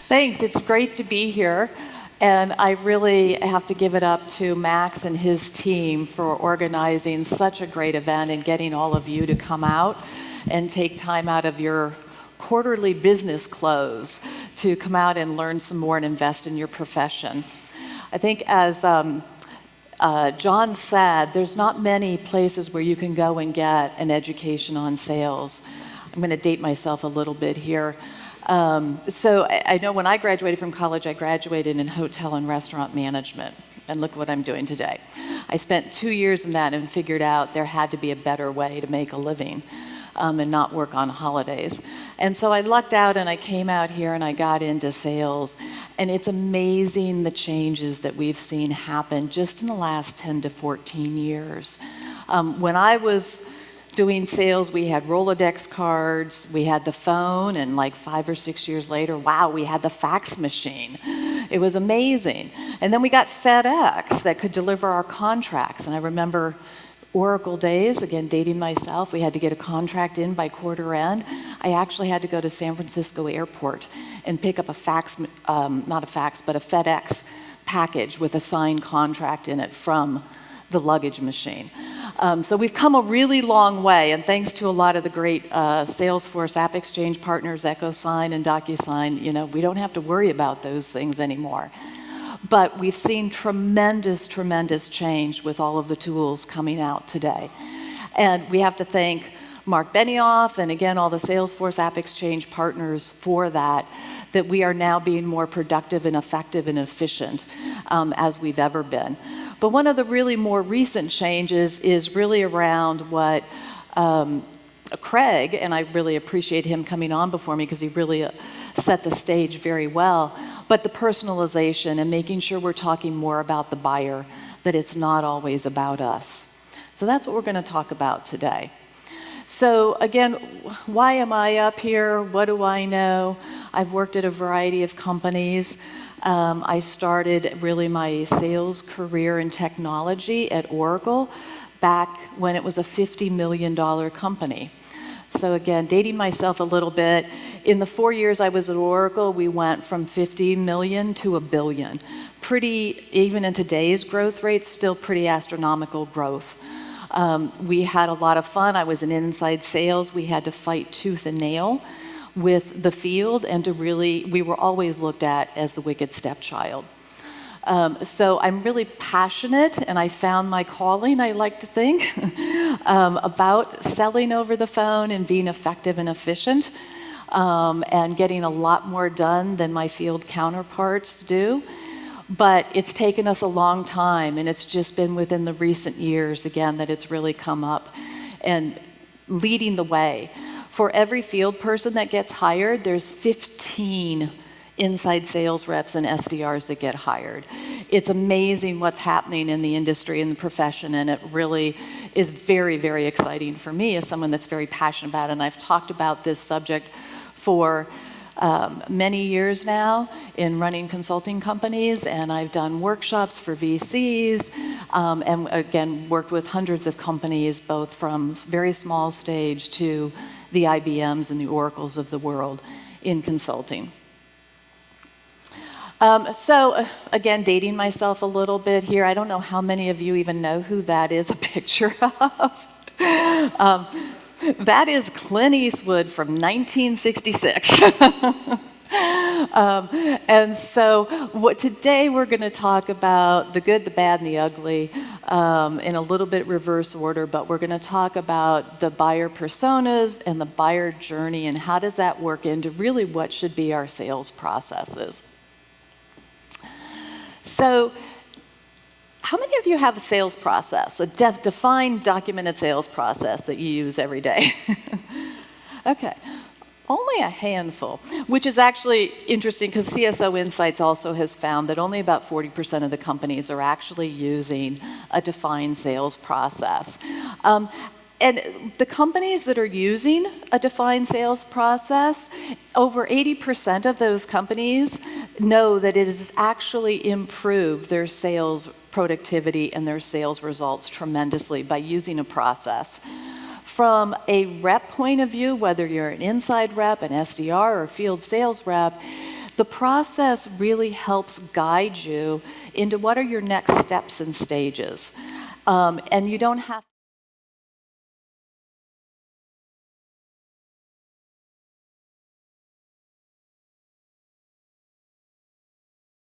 Thanks, it's great to be here. And I really have to give it up to Max and his team for organizing such a great event and getting all of you to come out and take time out of your quarterly business close to come out and learn some more and invest in your profession. I think as John said, there's not many places where you can go and get an education on sales. I'm going to date myself a little bit here. So I know when I graduated from college, I graduated in hotel and restaurant management. And look what I'm doing today. I spent 2 years in that and figured out there had to be a better way to make a living and not work on holidays. And so I lucked out and I came out here and I got into sales. And it's amazing the changes that we've seen happen just in the last 10 to 14 years. When I was doing sales, we had Rolodex cards, we had the phone, and like 5 or 6 years later, wow, we had the fax machine. It was amazing. And then we got FedEx that could deliver our contracts. And I remember Oracle days, again, dating myself, we had to get a contract in by quarter end. I actually had to go to San Francisco Airport and pick up a fax, not a fax, but a FedEx package with a signed contract in it from the luggage machine. So we've come a really long way, and thanks to a lot of the great Salesforce App Exchange partners, EchoSign and DocuSign, we don't have to worry about those things anymore. But we've seen tremendous, tremendous change with all of the tools coming out today. And we have to thank Mark Benioff and again, all the Salesforce App Exchange partners for that we are now being more productive and effective and efficient as we've ever been. But one of the really more recent changes is really around what Craig, and I really appreciate him coming on before me because he really set the stage very well, but the personalization and making sure we're talking more about the buyer, that it's not always about us. So that's what we're going to talk about today. So again, why am I up here? What do I know? I've worked at a variety of companies. I started really my sales career in technology at Oracle back when it was a $50 million company. So again, dating myself a little bit, in the 4 years I was at Oracle, we went from 50 million to $1 billion. Pretty, even in today's growth rates, still pretty astronomical growth. We had a lot of fun. I was in inside sales. We had to fight tooth and nail with the field and we were always looked at as the wicked stepchild. So I'm really passionate, and I found my calling, I like to think, about selling over the phone and being effective and efficient, and getting a lot more done than my field counterparts do. But it's taken us a long time, and it's just been within the recent years, again, that it's really come up and leading the way. For every field person that gets hired, there's 15 inside sales reps and SDRs that get hired. It's amazing what's happening in the industry and the profession, and it really is very, very exciting for me as someone that's very passionate about it. And I've talked about this subject for many years now in running consulting companies, and I've done workshops for VCs, and again, worked with hundreds of companies, both from very small stage to the IBMs and the Oracles of the world in consulting. So again, dating myself a little bit here, I don't know how many of you even know who that is a picture of. That is Clint Eastwood from 1966. And so today we're going to talk about the good, the bad, and the ugly in a little bit reverse order, but we're going to talk about the buyer personas and the buyer journey and how does that work into really what should be our sales processes. So how many of you have a sales process, a defined documented sales process that you use every day? Okay. Only a handful, which is actually interesting because CSO Insights also has found that only about 40% of the companies are actually using a defined sales process. And the companies that are using a defined sales process, over 80% of those companies know that it has actually improved their sales productivity and their sales results tremendously by using a process. From a rep point of view, whether you're an inside rep, an SDR, or a field sales rep, The process really helps guide you into what are your next steps and stages. And you don't have